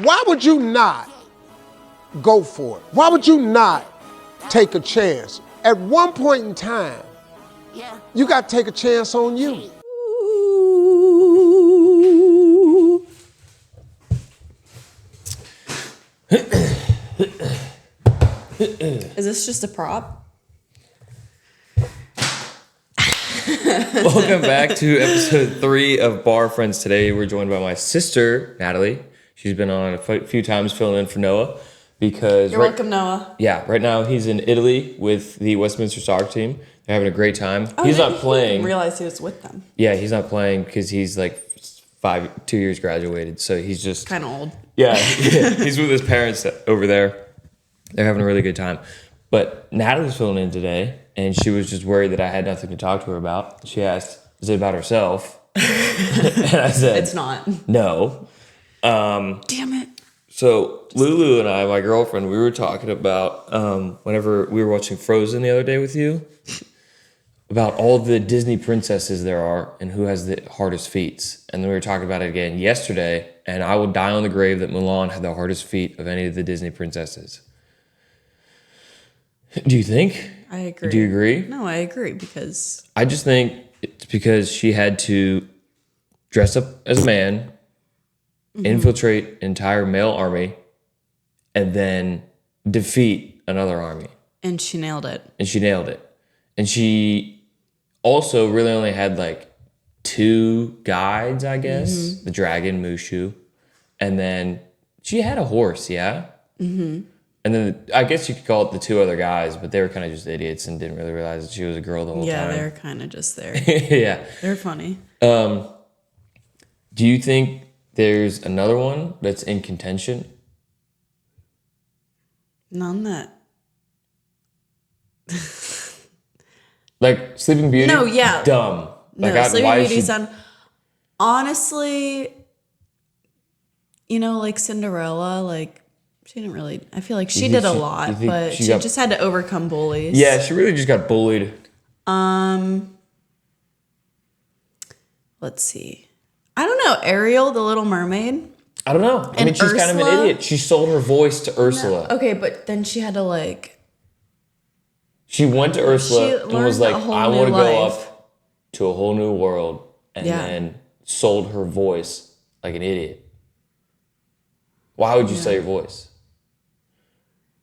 Why would you not go for it? Why would you not take a chance? At one point in time, you got to take a chance on you. Is this just a prop? Welcome back to episode 3 of Bar Friends. Today we're joined by my sister, Natalie. She's been on a few times filling in for Noah because... You're welcome, Noah. Yeah, right now he's in Italy with the Westminster soccer team. They're having a great time. Oh, he's not playing. I didn't realize he was with them. Yeah, he's not playing because he's like 2 years graduated, so he's just... Kind of old. Yeah, he's with his parents over there. They're having a really good time. But Natalie's filling in today, and she was just worried that I had nothing to talk to her about. She asked, is it about herself? And I said... It's not. No. Damn it. So Lulu and I, my girlfriend, we were talking about whenever we were watching Frozen the other day with you, about all the Disney princesses there are and who has the hardest feet. And then we were talking about it again yesterday, and I will die on the grave that Mulan had the hardest feet of any of the Disney princesses. Do you think? I agree. Do you agree? No, I agree because... I just think it's because she had to dress up as a man, infiltrate an entire male army, and then defeat another army. And she nailed it. And she also really only had like 2 guides, I guess. The dragon, Mushu. And then she had a horse, yeah? Mm-hmm. And then I guess you could call it the 2 other guys, but they were kind of just idiots and didn't really realize that she was a girl the whole time. Yeah, they're kind of just there. Yeah. They're funny. Do you think there's another one that's in contention? None that... Like Sleeping Beauty? No, yeah. Dumb. No, Like, Sleeping why is Beauty's she... done. Honestly, you know, like Cinderella, like she didn't really... I feel like she did a lot, but she just had to overcome bullies. Yeah, she really just got bullied. Let's see. I don't know. Ariel, the Little Mermaid. I don't know. I mean, she's kind of an idiot. She sold her voice to Ursula. No. Okay, but then she had to like... She went to Ursula and was like, I want to go life. up to a whole new world, and then sold her voice like an idiot. Why would you sell your voice?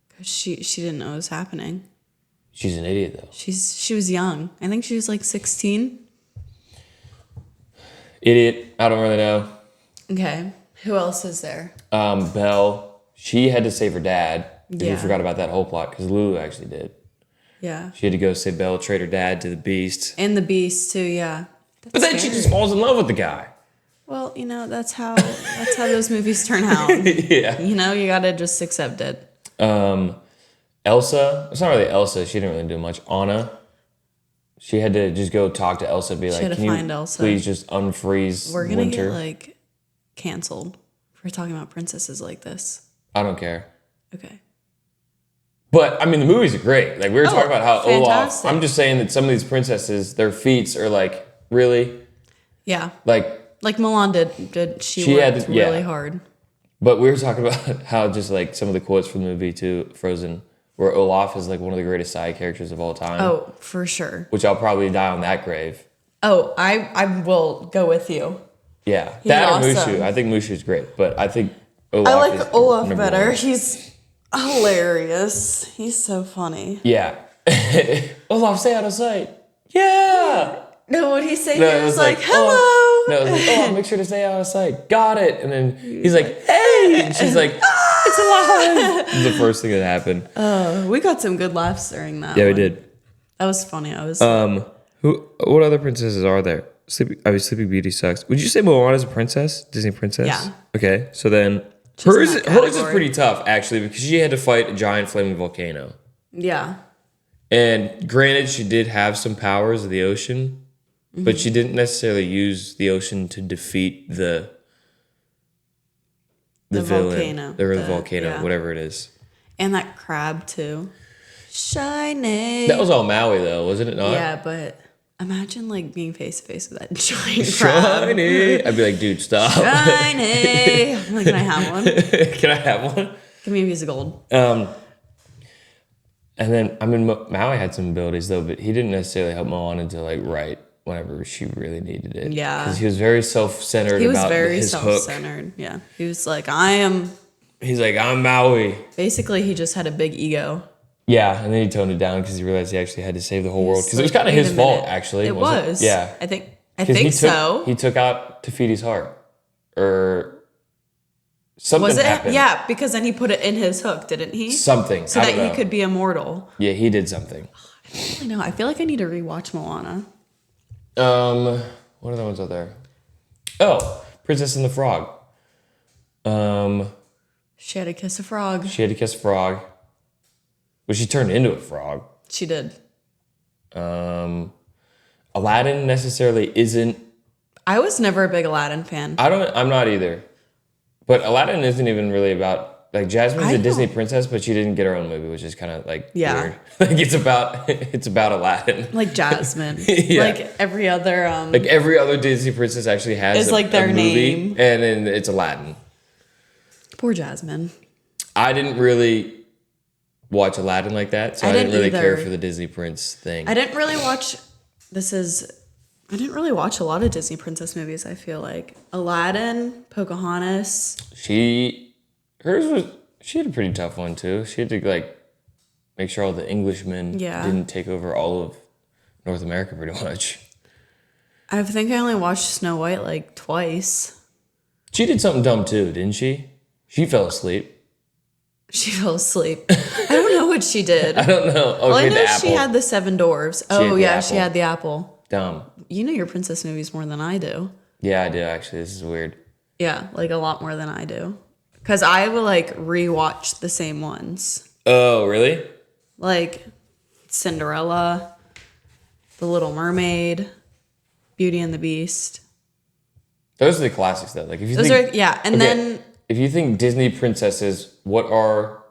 Because she didn't know it was happening. She's an idiot, though. She was young. I think she was like 16. Idiot. I don't really know. Okay. Who else is there? Belle. She had to save her dad. Yeah. We forgot about that whole plot because Lulu actually did. Yeah. She had to go save Belle, trade her dad to the Beast. And the Beast too, yeah. But then she just falls in love with the guy. Well, you know, that's how those movies turn out. Yeah. You know, you gotta just accept it. Elsa. It's not really Elsa. She didn't really do much. Anna. She had to just go talk to Elsa and be like, can you Elsa. Please just unfreeze We're gonna winter? get like canceled for talking about princesses like this. I don't care. Okay. But, I mean, the movies are great. Like, we were talking about how fantastic. Olaf... I'm just saying that some of these princesses, their feats are like, really? Yeah. Like Mulan did. She worked really hard. But we were talking about how just, like, some of the quotes from the movie, too, Frozen, where Olaf is, like, one of the greatest side characters of all time. Oh, for sure. Which I'll probably die on that grave. Oh, I will go with you. Yeah. He's that awesome. or Mushu. I think Mushu's great, but I think Olaf I like is Olaf number better. 1. He's hilarious. He's so funny. Yeah. Olaf, stay out of sight. Yeah. No, what he say? No, He it was was like, like, hello. No, it was like, Olaf, make sure to stay out of sight. Got it. And then he's like, hey. And she's like, it's alive. It was the first thing that happened. We got some good laughs during that. Yeah, we one. did. That was funny. I was. What other princesses are there? Sleeping Beauty sucks. Would you say Moana's a princess? Disney princess? Yeah. Okay, so then hers is pretty tough, actually, because she had to fight a giant flaming volcano. Yeah. And granted, she did have some powers of the ocean, but she didn't necessarily use the ocean to defeat the villain. Volcano. The volcano, whatever it is. And that crab, too. Shiny. That was all Maui, though, wasn't it not? Yeah, but Imagine like being face to face with that giant crab. Shiny. I'd be like, dude, stop. Shiny. I'm like, can I have one? Can I have one? Give me a piece of gold. And then, I mean, Maui had some abilities though, but he didn't necessarily help Moana to like write whenever she really needed it. Yeah. Because he was very self-centered He was about very his self-centered. hook. Yeah. He was like, I am. He's like, I'm Maui. Basically, he just had a big ego. Yeah, and then he toned it down because he realized he actually had to save the whole world. Because it was kind of Wait his a fault, minute. actually. It wasn't was. Yeah. I think So. so. He took out Tafiti's heart. Or something Was it? happened. Yeah, because then he put it in his hook, didn't he? Something. So I that don't know. he could be immortal. Yeah, he did something. I know. I feel like I need to rewatch Moana. What are the ones out there? Oh, Princess and the Frog. She had to kiss a frog. She had to kiss a frog. Well, she turned into a frog. She did. Aladdin necessarily isn't. I was never a big Aladdin fan. I'm not either. But Aladdin isn't even really about. Like, Jasmine's a Disney princess, but she didn't get her own movie, which is kind of like weird. Like, it's about Aladdin. Like Jasmine. Yeah. Like every other. Like every other Disney princess actually has It's like their a movie, name. and then it's Aladdin. Poor Jasmine. I didn't really watch Aladdin like that, so I didn't really care for the Disney prince thing. I didn't really watch. I didn't really watch a lot of Disney princess movies. I feel like Aladdin, Pocahontas. She had a pretty tough one too. She had to like make sure all the Englishmen didn't take over all of North America pretty much. I think I only watched Snow White like twice. She did something dumb too, didn't she? She fell asleep. She fell asleep. I don't know what she did. I don't know. Oh, Well, I she had know the apple. she had the 7 dwarves. Oh, had yeah, the she apple. had the apple. Dumb. You know your princess movies more than I do. Yeah, I do actually. This is weird. Yeah, like a lot more than I do. Because I will like rewatch the same ones. Oh, really? Like Cinderella, The Little Mermaid, Beauty and the Beast. Those are the classics though. Like if you And then if you think Disney princesses, what are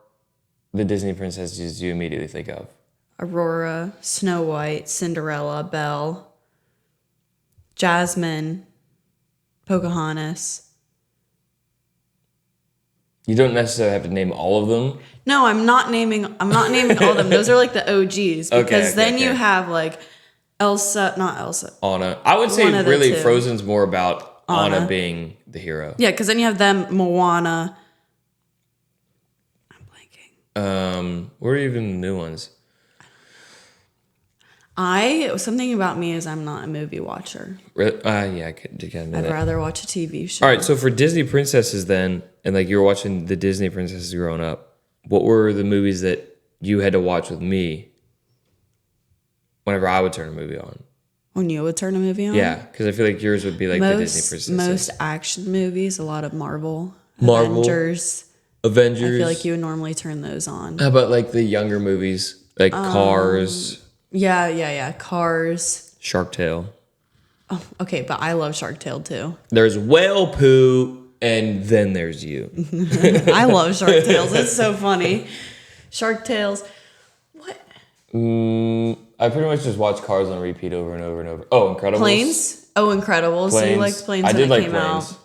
the Disney princesses you immediately think of? Aurora, Snow White, Cinderella, Belle, Jasmine, Pocahontas. You don't necessarily have to name all of them. No, I'm not naming all of them. Those are like the OGs. Because then you have like not Elsa. Anna. I would say One of the really two. Frozen's more about Anna Anna. being the hero. Yeah, because then you have them, Moana. I'm blanking. What are even the new ones? Something about me is I'm not a movie watcher. Yeah, I could admit I'd that. rather watch a TV show. All right, so for Disney princesses then, and like you were watching the Disney princesses growing up, what were the movies that you had to watch with me whenever I would turn a movie on? When you would turn a movie on? Yeah, because I feel like yours would be like the Disney princesses. Most action movies, a lot of Marvel. Avengers. I feel like you would normally turn those on. How about like the younger movies, like Cars, Yeah. Cars. Shark Tale? Oh, okay, but I love Shark Tale too. There's whale poo, and then there's you. I love Shark Tales. It's so funny. Shark Tales. What? I pretty much just watch Cars on repeat over and over and over. Oh, Incredibles. Planes? Oh, Incredibles. So you liked Planes I when did it like came Planes. out.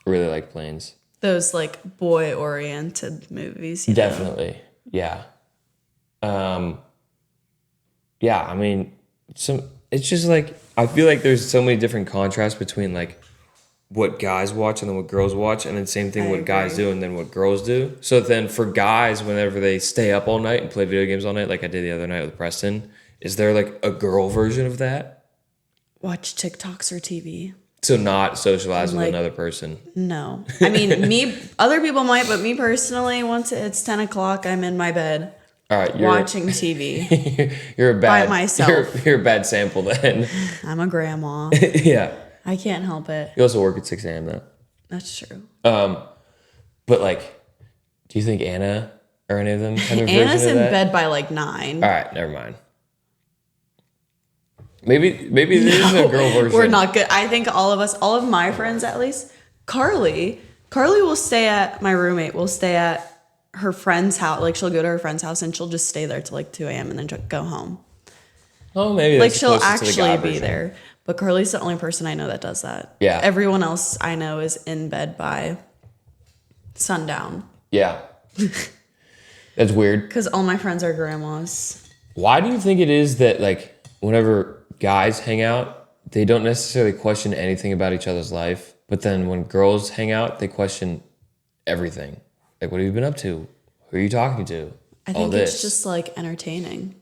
Really like Planes. Those like boy-oriented movies. Definitely. Yeah. Yeah, I mean, it's just like, I feel like there's so many different contrasts between like what guys watch and then what girls watch, and then same thing what guys do and then what girls do. So then for guys, whenever they stay up all night and play video games all night, like I did the other night with Preston, is there like a girl version of that? Watch TikToks or TV. So not socialize with Like- another person. No. I mean, other people might, but me personally, once it's 10 o'clock, I'm in my bed All right, watching TV. you're a bad myself. You're a bad sample then. I'm a grandma. Yeah. I can't help it. You also work at 6 a.m. though. That's true. But like, do you think Anna or any of them have a version Anna's of in that? bed by like 9. All right, never mind. Maybe there's a girl version. We're not good. I think all of my friends at least, Carly will stay at, my roommate will stay at her friend's house. Like she'll go to her friend's house and she'll just stay there till like 2 a.m. and then go home. Oh, maybe Like that's she'll closest to the guy actually be version. there. But Carly's the only person I know that does that. Yeah. Everyone else I know is in bed by sundown. Yeah. That's weird. Because all my friends are grandmas. Why do you think it is that, like, whenever guys hang out, they don't necessarily question anything about each other's life, but then when girls hang out, they question everything? Like, what have you been up to? Who are you talking to? I think it's just like entertaining.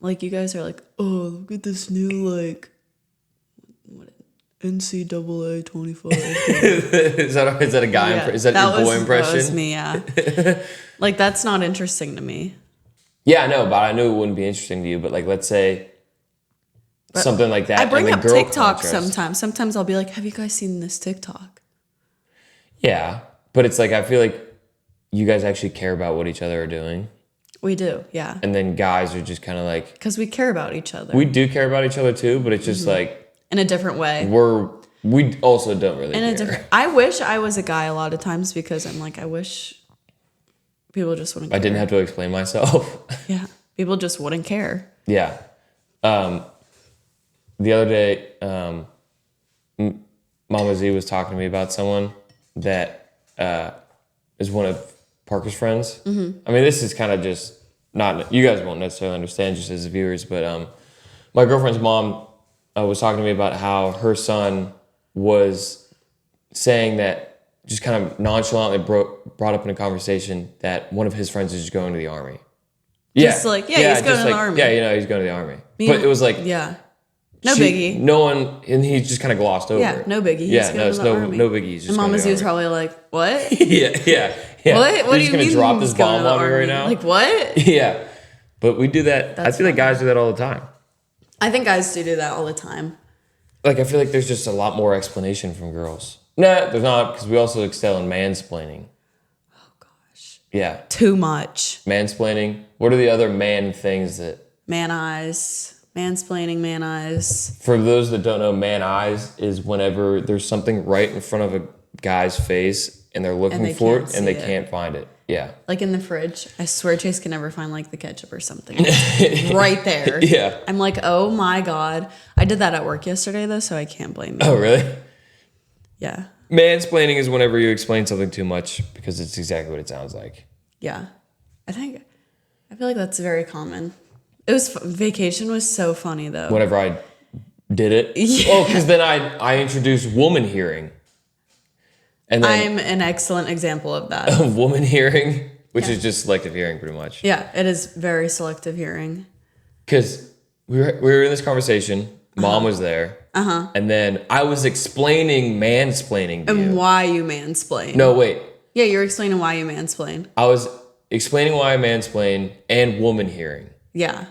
Like you guys are like, oh, look at this new like what NCAA 25. is that a guy? Yeah, Is that your boy impression? That was me, yeah. Like that's not interesting to me. Yeah, I know, but I knew it wouldn't be interesting to you. But like, let's say something like that. I bring and up the girl TikTok contrast. sometimes. Sometimes I'll be like, have you guys seen this TikTok? Yeah, but it's like I feel like you guys actually care about what each other are doing. We do, yeah. And then guys are just kind of like... Because we care about each other. We do care about each other too, but it's just like... In a different way. We also don't really care. I wish I was a guy a lot of times because I'm like, I wish people just wouldn't care. I didn't have to explain myself. Yeah. People just wouldn't care. Yeah. The other day, Mama Z was talking to me about someone that is one of Parker's friends. Mm-hmm. I mean, this is kind of just not, you guys won't necessarily understand just as viewers, but my girlfriend's mom was talking to me about how her son was saying that, just kind of nonchalantly brought up in a conversation that one of his friends is just going to the army. Just like, he's going to the army. Yeah, he's going to the army. But it was like... Yeah. No biggie. No one, and he just kind of glossed over it. Yeah, no biggie. Yeah, no, it's no biggie. He's just and Mama Z was probably like, what? yeah. What do you gonna mean drop this he's going bomb to the on me right army? now? Like, what? Yeah. But we do that. That's I feel like guys do that all the time. I think guys do that all the time. Like, I feel like there's just a lot more explanation from girls. Nah, there's not, because we also excel in mansplaining. Oh, gosh. Yeah. Too much. Mansplaining. What are the other man things that... Man eyes. Mansplaining, man eyes. For those that don't know, man eyes is whenever there's something right in front of a guy's face and they're looking for it and they can't find it. Yeah. Like in the fridge. I swear Chase can never find like the ketchup or something. It's right there. Yeah. I'm like, oh my God. I did that at work yesterday though, so I can't blame you. Oh, really? Yeah. Mansplaining is whenever you explain something too much because it's exactly what it sounds like. Yeah. I feel like that's very common. It was vacation was so funny though. Whenever I did it. Yeah. Oh, because then I introduced woman hearing. And then I'm an excellent example of that. woman hearing, which is just selective hearing pretty much. Yeah, it is very selective hearing. Because we were in this conversation, Mom was there, and then I was explaining mansplaining to you. And why you mansplain. No, wait. Yeah, you're explaining why you mansplain. I was explaining why I mansplain and woman hearing. Yeah.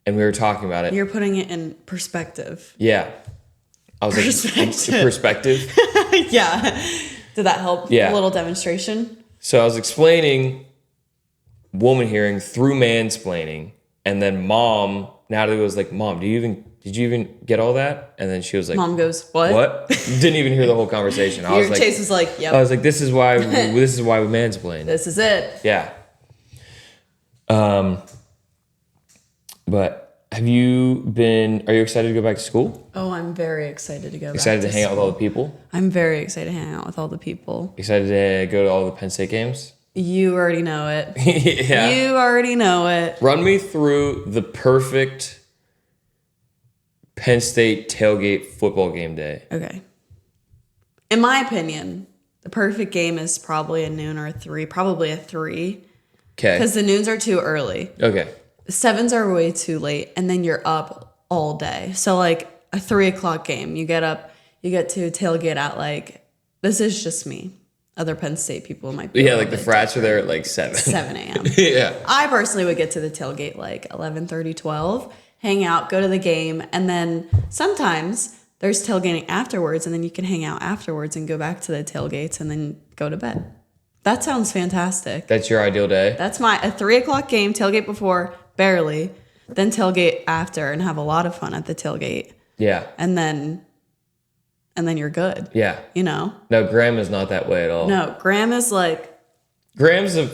And we were talking about it. You're putting it in perspective. Yeah. I was like, perspective? Yeah. Did that help? Yeah. A little demonstration? So I was explaining woman hearing through mansplaining, and then Natalie was like, Mom, did you even get all that? And then she was like, Mom goes, what? What? Didn't even hear the whole conversation. I was like, Chase was like, yep. I was like, this is why we mansplain. This is it. Yeah. But are you excited to go back to school? Oh, I'm very excited to go Excited back to hang out with all the people? I'm very excited to hang out with all the people. Excited to go to all the Penn State games? You already know it. Yeah. You already know it. Run me through the perfect Penn State tailgate football game day. Okay. In my opinion, the perfect game is probably a noon or a 3. Probably a 3. Okay. Because the noons are too early. Okay. The 7s are way too late. And then you're up all day. So like a 3 o'clock game, you get up, you get to tailgate at like, this is just me. Other Penn State people might be. Yeah, like the frats are there at like 7. 7 a.m. Yeah. I personally would get to the tailgate like 11:30, 12, hang out, go to the game, and then sometimes there's tailgating afterwards, and then you can hang out afterwards and go back to the tailgates and then go to bed. That sounds fantastic. That's your ideal day? That's a 3 o'clock game, tailgate before, barely, then tailgate after, and have a lot of fun at the tailgate. Yeah. And then you're good. Yeah. You know? No, Graham is not that way at all. No, Graham is like... Graham's a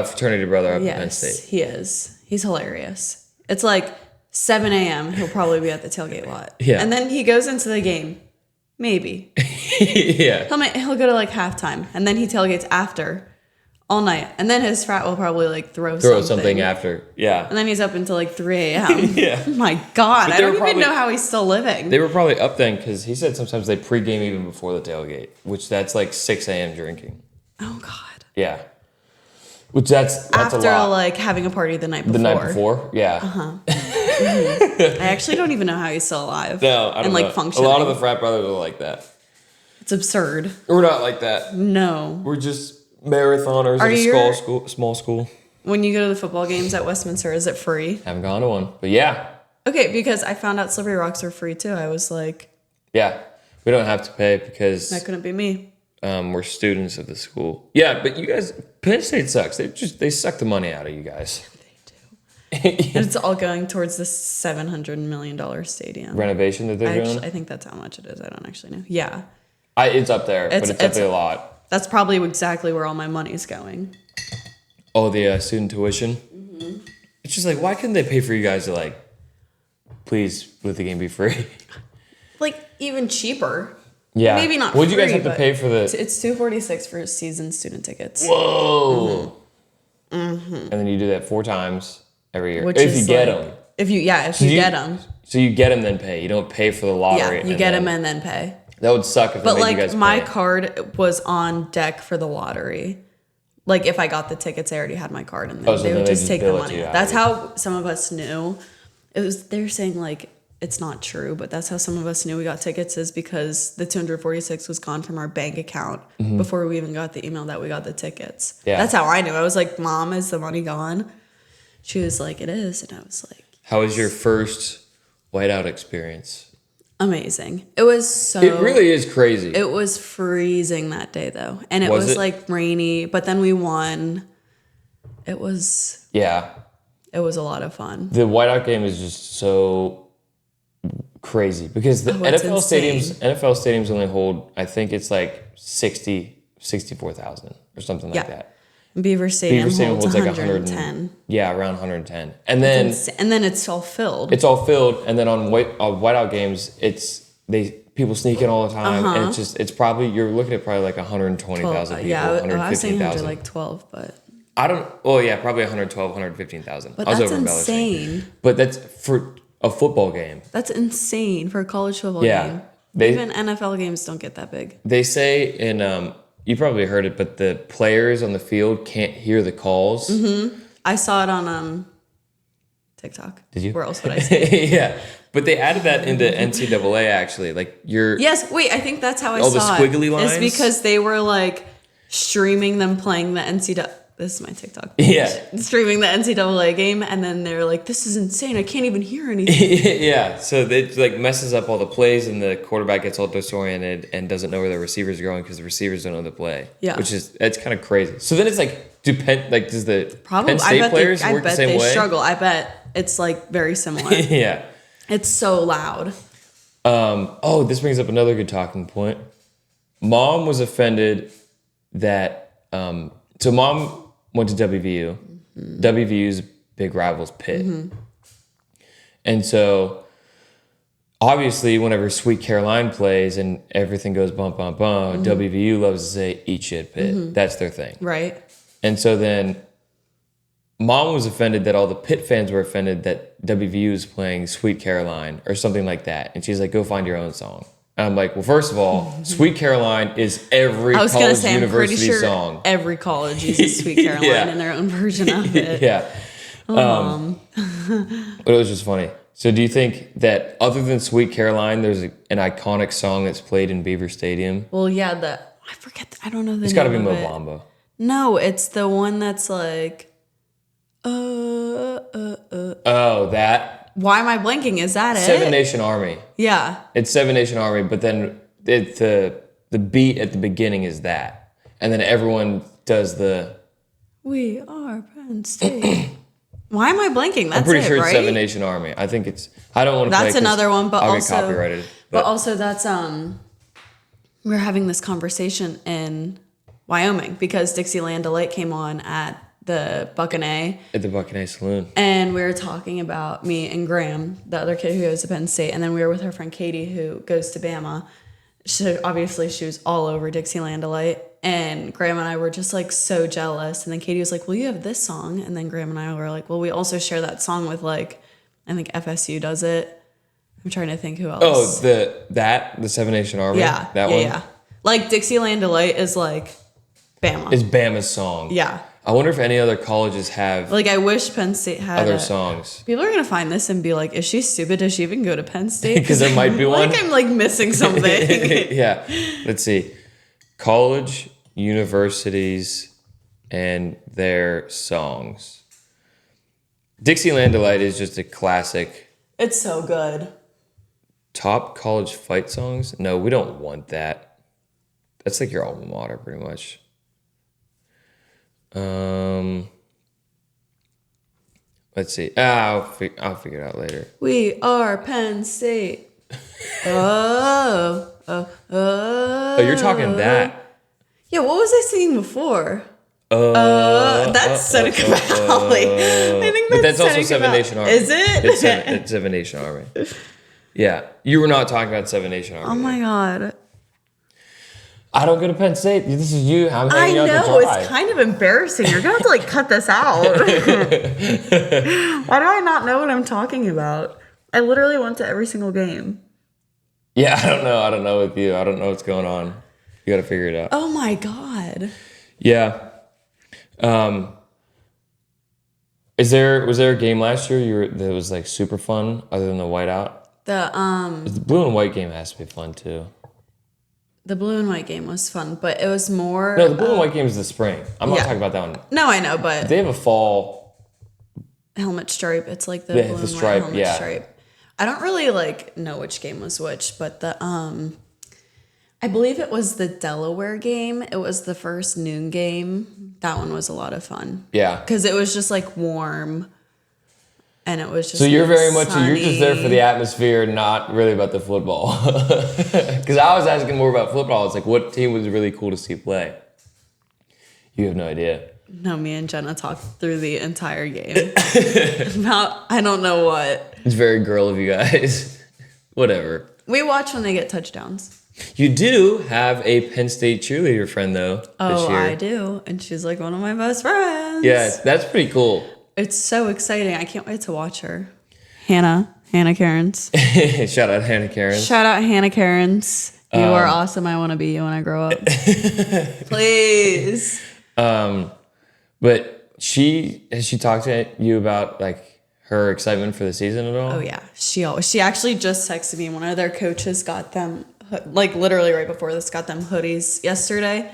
fraternity brother up at Penn Yes, State. he is. He's hilarious. It's like 7 a.m. he'll probably be at the tailgate lot. Yeah. And then he goes into the game. Maybe. Yeah. He'll go to like halftime, and then he tailgates after all night. And then his frat will probably like throw something after. Yeah. And then he's up until like 3 a.m. Yeah. Oh my God. I don't even probably- know how he's still living. They were probably up then because he said sometimes they pregame even before the tailgate, which that's like 6 a.m. drinking. Oh God. Yeah. Which that's After a lot. like having a party the night before. The night before, yeah. I actually don't even know how he's still alive. No, I don't and know. like functioning. A lot of the frat brothers are like that. It's absurd. We're not like that. No. We're just marathoners at a small school. When you go to the football games at Westminster, is it free? Haven't gone to one, but yeah. Okay, because I found out Slippery Rocks are free too. I was like, yeah, we don't have to pay because that couldn't be me. we're students of the school. Yeah, but you guys, Penn State sucks. They suck the money out of you guys. They do. It's all going towards the $700 million stadium. Renovation that they're doing? I think that's how much it is. I don't actually know. Yeah. It's up there, but it's definitely a lot. That's probably exactly where all my money's going. Oh, the student tuition? Mm-hmm. It's just like, why couldn't they pay for you guys to like, please let the game be free? Like even cheaper. Yeah. Maybe not What'd you guys free, have to but pay for the... It's $246 for season student tickets. Whoa! And then you do that 4 times every year. Which if is you get like- them. If you get them. So you get them, then pay. You don't pay for the lottery. Yeah, you get them and then pay. That would suck if But they made you like guys my pay. card was on deck for the lottery. Like if I got the tickets, I already had my card, and then so they then would they just just take the bill it to money. you out. That's how some of us knew. They're saying like it's not true, but that's how some of us knew we got tickets, is because the 246 was gone from our bank account before we even got the email that we got the tickets. Yeah. That's how I knew. I was like, "Mom, is the money gone?" She was like, "It is," and I was like, How was your first whiteout experience? amazing. It was so... It really is crazy. It was freezing that day, though. And it Was was it? like rainy, but then we won. It was Yeah. a lot of fun. The whiteout game is just so crazy because the it's NFL stadiums only hold, I think it's like 64,000 or something like Yeah. that. Beaver Stadium, holds like 110. Yeah, around 110. And then And then it's all filled. it's all filled, and then on whiteout games, people sneak in all the time, and it's probably, you're looking at probably like 120,000 people, yeah, I was saying 115,000. like 12, but Probably 112, 115,000. but I was that's over-embellishing. insane. But that's for a football game. That's insane for a college football Yeah. game. They- Even NFL games don't get that big. They say you probably heard it, but the players on the field can't hear the calls. I saw it on TikTok. Did you? Where else would I see it? Yeah, but they added that into NCAA actually. Like Yes, wait, I think that's how I All the saw squiggly it. lines? It's because they were like streaming them playing the NCAA. This is my TikTok. Yeah. Streaming the NCAA game, and then they're like, "This is insane! I can't even hear anything." Yeah, so it like messes up all the plays, and the quarterback gets all disoriented and doesn't know where the receivers are going because the receivers don't know the play. Yeah. That's kind of crazy. So then it's like, does the Probably. Penn State players I work the bet same they way? struggle. I bet it's like very similar. Yeah. It's so loud. This brings up another good talking point. Mom was offended that so mom went to WVU. WVU's big rivals Pitt. And so obviously whenever Sweet Caroline plays and everything goes bump bump bump, WVU loves to say eat shit Pitt. That's their thing. Right. And so then Mom was offended that all the Pitt fans were offended that WVU is playing Sweet Caroline or something like that. And she's like, go find your own song. And I'm like, well, first of all, Sweet Caroline is every I was gonna college say, I'm pretty university sure song. every college uses Sweet Caroline Yeah. in their own version of it. Yeah. But it was just funny. So do you think that other than Sweet Caroline, there's an iconic song that's played in Beaver Stadium? Well, yeah, I forget. I don't know the It's name got to be of Mo it. Bamba. No, it's the one that's like, Oh, that why am I blanking? Is that Seven it? Nation Army. Yeah. It's Seven Nation Army, but then the beat at the beginning is that, and then everyone does the. We are Penn State. Why am I blanking? That's I'm pretty sure it's right? Seven Nation Army. I think it's. I don't want to. That's another one, but I'll also get copyrighted. But also that's we're having this conversation in Wyoming because Dixieland Delight came on at the Buckeye. At the Buckeye Saloon. And we were talking about me and Graham, the other kid who goes to Penn State. And then we were with her friend Katie, who goes to Bama. So obviously she was all over Dixieland Delight. And Graham and I were just like so jealous. And then Katie was like, well, you have this song. And then Graham and I were like, well, we also share that song with like, I think FSU does it. I'm trying to think who else. Oh, the Seven Nation Army? Yeah. That one? Yeah. Like Dixieland Delight is like Bama. It's Bama's song. Yeah. I wonder if any other colleges have Like I wish Penn State had other songs. People are gonna find this and be like, "Is she stupid? Does she even go to Penn State?" Because there might be one. Like I'm like missing something. Yeah. Let's see. College, universities, and their songs. Dixieland Delight is just a classic. It's so good. Top college fight songs? No, we don't want that. That's like your alma mater, pretty much. Let's see. I'll figure it out later. We are Penn State. Oh, you're talking that. Yeah, what was I singing before? That's Seneca Valley. I think But that's that's also Seneca Seven Valley. Nation Army. Is it? It's Seven Nation Army. Yeah, you were not talking about Seven Nation Army. Oh my god. I don't go to Penn State. This is you. I'm I hanging out the know, drive. it's kind of embarrassing. You're gonna have to like cut this out. Why do I not know what I'm talking about? I literally went to every single game. Yeah, I don't know. I don't know with you. I don't know what's going on. You got to figure it out. Oh my god. Yeah. Was there a game last year that was like super fun other than the whiteout? The blue and white game has to be fun too. The blue and white game was fun, but it was more. No, the blue and white game is the spring. I'm not yeah. talking about that one. No, I know, but They have a fall helmet stripe. It's like the blue and stripe, white helmet yeah. stripe. I don't really like know which game was which, but the I believe it was the Delaware game. It was the first noon game. That one was a lot of fun. Yeah. Because it was just like warm. And it was just So you're very much sunny. you're just there for the atmosphere, not really about the football. Because I was asking more about football. It's like, what team was really cool to see play? You have no idea. No, me and Jenna talked through the entire game. About I don't know what. It's very girl of you guys. Whatever. We watch when they get touchdowns. You do have a Penn State cheerleader friend though. Oh, this year. I do. And she's like one of my best friends. Yeah, that's pretty cool. It's so exciting. I can't wait to watch her. Hannah Cairns. Shout out Hannah Karen. Shout out Hannah Cairns. You are awesome. I want to be you when I grow up. Please. But has she talked to you about like her excitement for the season at all? Oh yeah. She actually just texted me. One of their coaches got them like literally right before this got them hoodies yesterday.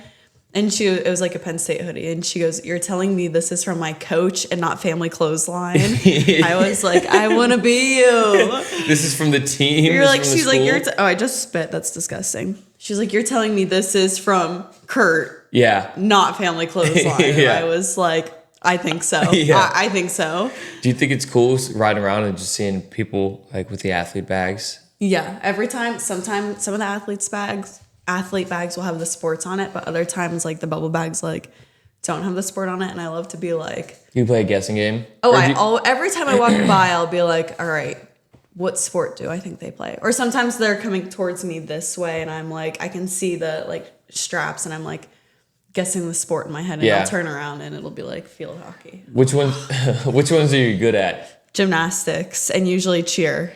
And it was like a Penn State hoodie. And she goes, "You're telling me this is from my coach and not Family Clothesline?" I was like, "I want to be you." This is from the team. You're like, she's like, school? oh, I just spit. That's disgusting. She's like, "You're telling me this is from Kurt, Yeah. not Family Clothesline." Yeah. I was like, I think so. Yeah. I think so. Do you think it's cool riding around and just seeing people like with the athlete bags? Yeah. Every time, sometimes some of the athlete bags will have the sports on it, but other times like the bubble bags like don't have the sport on it. And I love to be like, You play a guessing game? oh, every time I walk by, I'll be like, all right, what sport do I think they play? Or sometimes they're coming towards me this way and I'm like, I can see the like straps and I'm like guessing the sport in my head and Yeah. I'll turn around and it'll be like field hockey. Which ones are you good at? Gymnastics and usually cheer.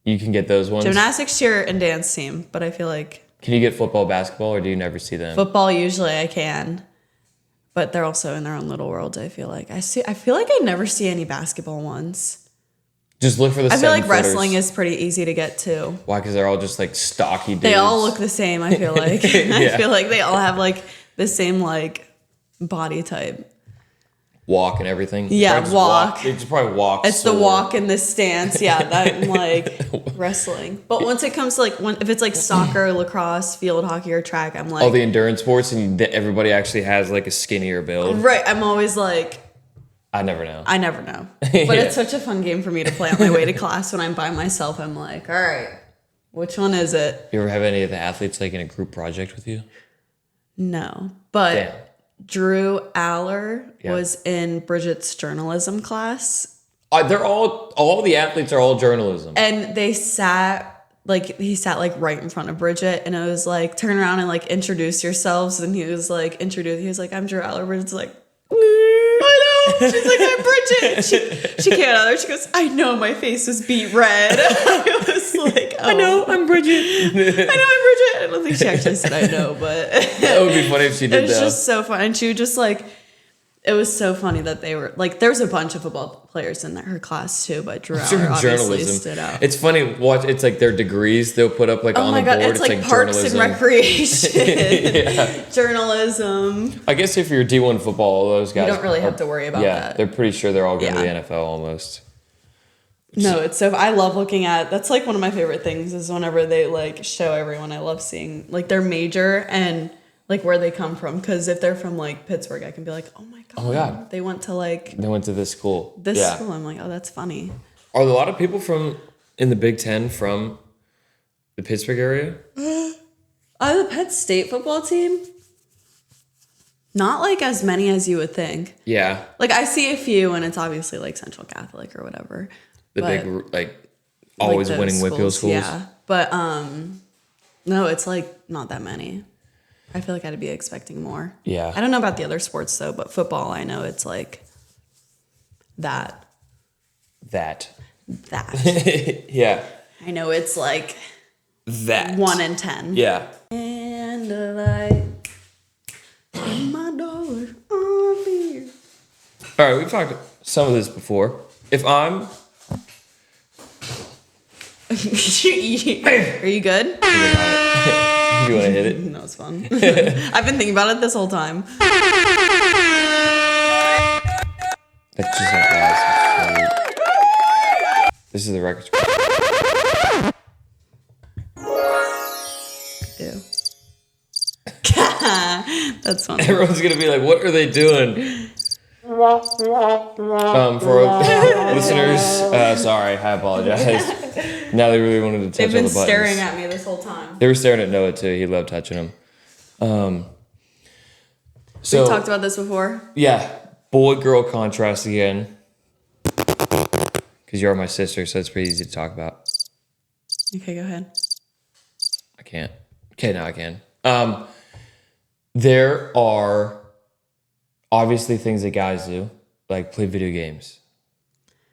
You can get those ones? Gymnastics, cheer, and dance team. But I feel like Can you get football, basketball, or do you never see them? football usually I can. But they're also in their own little world, I feel like. I feel like I never see any basketball ones. Just look for the I feel like 7-footers. wrestling is pretty easy to get to. Why? Because they're all just like stocky dudes. They all look the same, I feel like. I Yeah. feel like they all have like the same like body type. Walk and everything. Yeah, Probably just walk. They just probably walk. It's the slower. walk and the stance. Yeah, that like wrestling. But once it comes to like if it's like soccer, lacrosse, field hockey, or track, I'm like All the endurance sports, and everybody actually has like a skinnier build. right. I'm always like I never know. I never know. But Yeah. it's such a fun game for me to play on my way to class when I'm by myself. I'm like, all right, which one is it? You ever have any of the athletes like in a group project with you? No, but Damn. Drew Aller was in Bridget's journalism class. They're all the athletes are all journalism. And they sat, like, he sat, like, right in front of Bridget. And it was like, turn around and, like, introduce yourselves. And he was like, I'm Drew Aller. Bridget's like, I know. She's like, I'm Bridget. She came out there. She goes, I know my face was beat red. I was like, oh. I know, I'm Bridget. I don't think she actually said I know, but that would be funny if she did that. It was just so fun. And she would just like, it was so funny that they were like, there was a bunch of football players in her class too, but Drew Aller obviously stood out. It's funny, it's like their degrees they'll put up like on the board. It's like parks and recreation, journalism. I guess if you're D1 football, all those guys. You don't really have to worry about that. Yeah, they're pretty sure they're all going to the NFL almost. No, it's so, I love looking at, that's like one of my favorite things is whenever they like show everyone, I love seeing like their major and like where they come from. Cause if they're from like Pittsburgh, I can be like, oh my God. They went to this school. School. I'm like, oh, that's funny. Are there a lot of people in the Big Ten from the Pittsburgh area? The Penn State football team? Not like as many as you would think. Yeah. Like I see a few and it's obviously like Central Catholic or whatever. Big, like, always like winning Whitfield schools. Yeah. But, no, it's, like, not that many. I feel like I'd be expecting more. Yeah. I don't know about the other sports, though, but football, I know it's, like, that. Yeah. I know it's, like, that. 1 in 10. Yeah. And the light in my door on me. All right, we've talked some of this before. If I'm... Are you good? You want to hit it? No, it's fun. I've been thinking about it this whole time. That's just like that. This is the record scratch. Ew. That's funny. Everyone's going to be like, what are they doing? For our listeners, sorry, I apologize. Now they really wanted to touch all the buttons. They've been staring at me this whole time. They were staring at Noah too. He loved touching them. So we talked about this before. Yeah, boy-girl contrast again. Because you are my sister, so it's pretty easy to talk about. Okay, go ahead. I can't. Okay, now I can. There are obviously things that guys do, like play video games.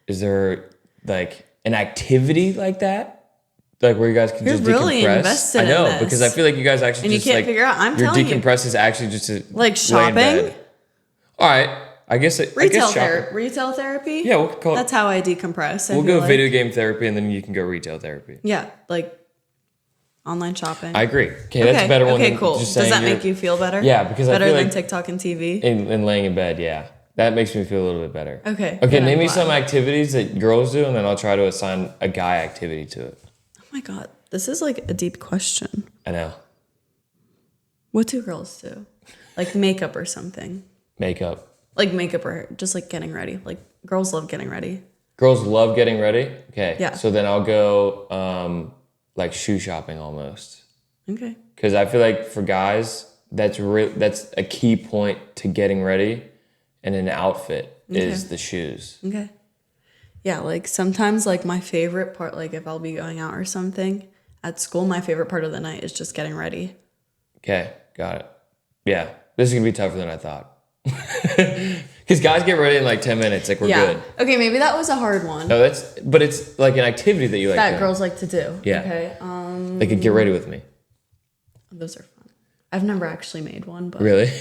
Is there like an activity like that? Like where you guys can just really decompress? Invested I know, in this. Because I feel like you guys actually and just you can't like figure out. I'm your telling decompress is actually just to like shopping. lay in bed. All right, I guess retail therapy. Yeah, we'll call it. That's how I decompress. We'll go video game therapy, and then you can go retail therapy. Yeah, like online shopping. I agree. Okay, that's a better one. Okay, cool. Just Does that make you feel better? Yeah, because better I feel than like TikTok and TV. And laying in bed, yeah. That makes me feel a little bit better. Okay. Okay, name me some activities that girls do, and then I'll try to assign a guy activity to it. Oh my God. This is like a deep question. I know. What do girls do? Like makeup or something? Makeup. Like makeup or just like getting ready. Like girls love getting ready. Girls love getting ready? Okay. Yeah. So then I'll go like shoe shopping almost. Okay. Because I feel like for guys, that's a key point to getting ready and an outfit is the shoes. Okay. Yeah, like sometimes like my favorite part, like if I'll be going out or something at school, my favorite part of the night is just getting ready. Okay, got it. Yeah, this is gonna be tougher than I thought. Because guys get ready in like 10 minutes, like we're good. Okay, maybe that was a hard one. No, but it's like an activity that you like. That girls like to do. Yeah. Okay. They could get ready with me. Those are fun. I've never actually made one, but really.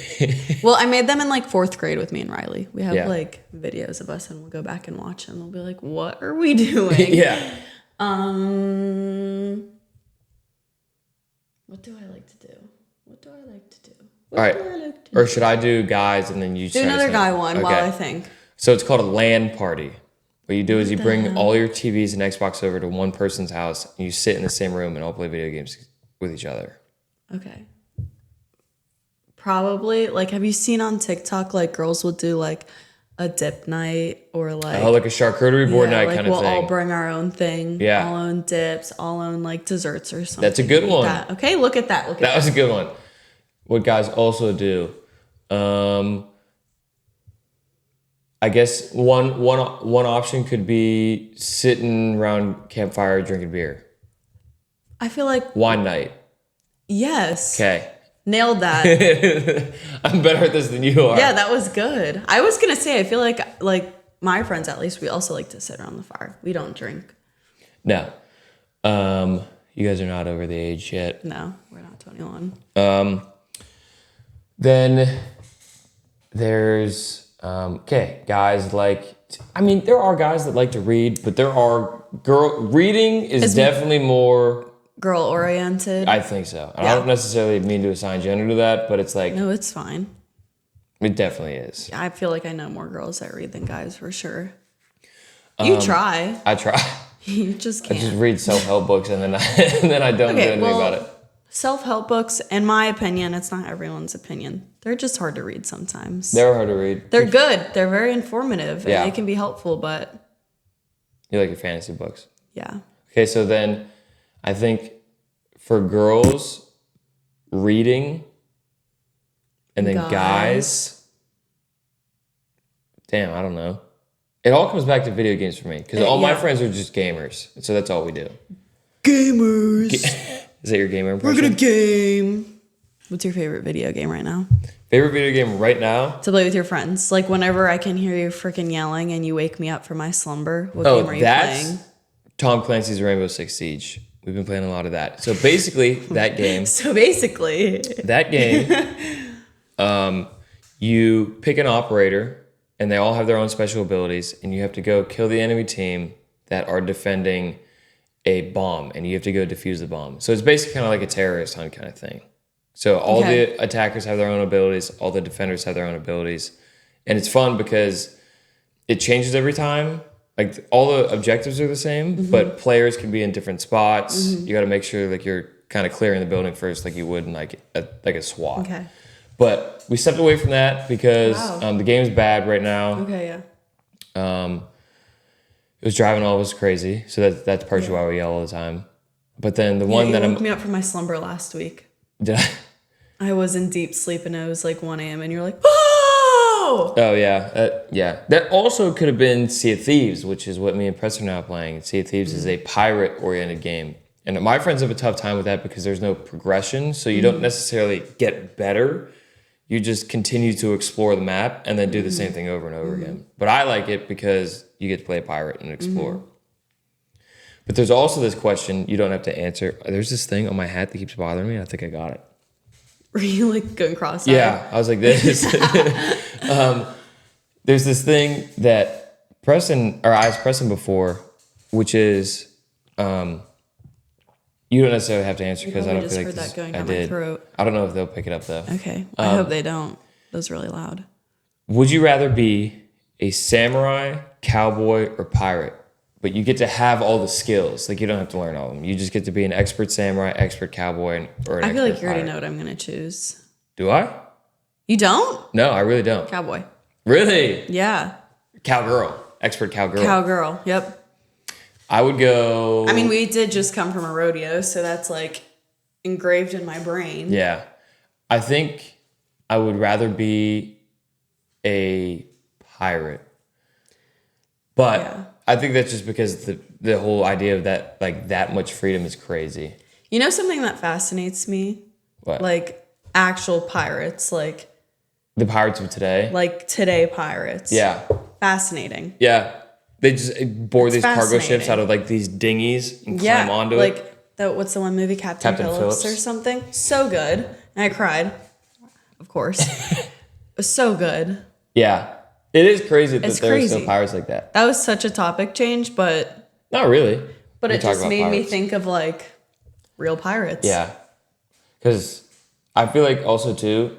Well, I made them in like 4th grade with me and Riley. We have like videos of us, and we'll go back and watch them. We'll be like, "What are we doing?" Yeah. What do I like to do? All right. Or should I do guys and then you do another guy one while I think. So it's called a LAN party. What you do is you bring all your TVs and Xbox over to one person's house, and you sit in the same room and all play video games with each other. Okay. Probably, like, have you seen on TikTok, like, girls will do, like, a dip night or, like... Oh, like a charcuterie board night like kind of thing. We'll all bring our own thing. Yeah. All own dips, all own, like, desserts or something. That's a good one. That. Okay, look at that. That was a good one. What guys also do I guess one option could be sitting around campfire drinking beer. I feel like Wine night. yes. Okay. Nailed that. I'm better at this than you are. Yeah, that was good. I was gonna say I feel like my friends at least we also like to sit around the fire. We don't drink. No. You guys are not over the age yet. No, we're not 21. Then there's guys like there are guys that like to read, but there are reading is definitely more Girl oriented. I think so. And Yeah. I don't necessarily mean to assign gender to that, but it's like No, it's fine. it definitely is. I feel like I know more girls that read than guys for sure. You try. I try. You just I can't. just read self-help books and then I don't do anything about it. Self-help books, in my opinion, it's not everyone's opinion. They're just hard to read sometimes. They're hard to read. They're good. They're very informative. Yeah. And they can be helpful, but You like your fantasy books. yeah. Okay, so then I think for girls, reading, and then guys, damn, I don't know. It all comes back to video games for me because all my friends are just gamers, so that's all we do. Gamers. Is that your gamer impression? We're gonna game. What's your favorite video game right now? Favorite video game right now? To play with your friends. Like whenever I can hear you freaking yelling and you wake me up from my slumber. What game are you playing? Tom Clancy's Rainbow Six Siege. We've been playing a lot of that. So basically, that game. That game, you pick an operator, and they all have their own special abilities, and you have to go kill the enemy team that are defending a bomb, and you have to go defuse the bomb. So it's basically kind of like a terrorist hunt kind of thing. So all the attackers have their own abilities, all the defenders have their own abilities, and it's fun because it changes every time. Like all the objectives are the same, but players can be in different spots. You got to make sure like you're kind of clearing the building first, like you would in like a SWAT. Okay. But we stepped away from that because the game's bad right now. Okay, yeah. It was driving all of us crazy, so that's partially why we yell all the time. But then the one that woke me up from my slumber last week. did I was in deep sleep and it was like 1 a.m. and you're like, oh! Oh yeah. That also could have been Sea of Thieves, which is what me and Preston are now playing. Sea of Thieves is a pirate-oriented game, and my friends have a tough time with that because there's no progression, so you don't necessarily get better. You just continue to explore the map and then do the same thing over and over again. But I like it because you get to play a pirate and explore. But there's also this question you don't have to answer. There's this thing on my hat that keeps bothering me. I think I got it. Were you like going cross-eyed? Yeah, I was like this. There's this thing that I asked Preston before, which is you don't necessarily have to answer because I don't feel like that going I down did. my throat. I don't know if they'll pick it up though. Okay. I hope they don't. That was really loud. Would you rather be a samurai, cowboy, or pirate? But you get to have all the skills. Like you don't have to learn all of them. You just get to be an expert samurai, expert cowboy, or an I feel expert like you already pirate. know what I'm going to choose. Do I? You don't? No, I really don't. Cowboy. Really? Yeah. Cowgirl. Expert cowgirl. Cowgirl. Yep. I would go... I mean, we did just come from a rodeo, so that's like engraved in my brain. Yeah. I think I would rather be a pirate. But Yeah. I think that's just because the whole idea of that, like that much freedom is crazy. You know something that fascinates me? What? Like actual pirates, like The pirates of today? today pirates. Yeah. Fascinating. Yeah. They just board these cargo ships fascinating. out of like these dinghies and Yeah. climb onto like it. what's the one movie? Captain Phillips or something? So good. And I cried. Of course. It was so good. Yeah. It is crazy that It's there are crazy. still pirates like that. That was such a topic change, but Not really. But We it talk just about made me pirates. think of like real pirates. Yeah. Because I feel like also too,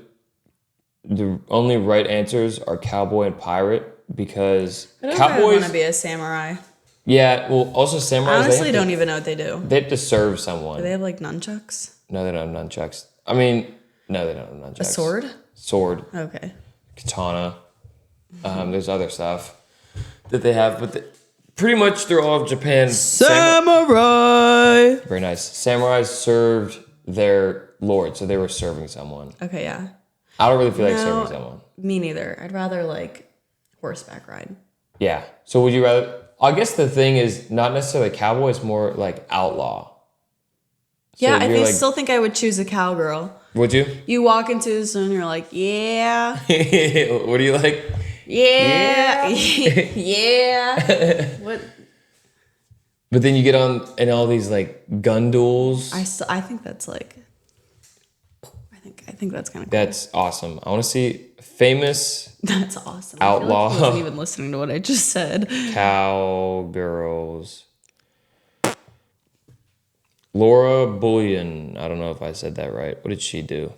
the only right answers are cowboy and pirate because I don't cowboys. want to be a samurai. Yeah, well, also samurais. I honestly they have don't even know what they do. They have to serve someone. Do they have like nunchucks? No, they don't have nunchucks. I mean, no, they don't have nunchucks. A sword? Sword, Okay. katana. There's other stuff that they have, but pretty much they're all of Japan. Samurai. Very nice. Samurais served their lord, so they were serving someone. Okay, yeah. I don't really feel like No. serving someone. Me neither. I'd rather like horseback ride. Yeah. So would you rather? I guess the thing is not necessarily cowboy. It's more like outlaw. So Yeah, you're still think I would choose a cowgirl. Would you? You walk into the zone, you're like, yeah, What do you like? yeah, yeah. What? But then you get on in all these like gun duels. I think that's like, I think that's kind of cool. That's awesome. I want to see famous That's awesome. Outlaw. I feel like he wasn't even listening to what I just said. cowgirls. Laura Bullion. I don't know if I said that right. What did she do?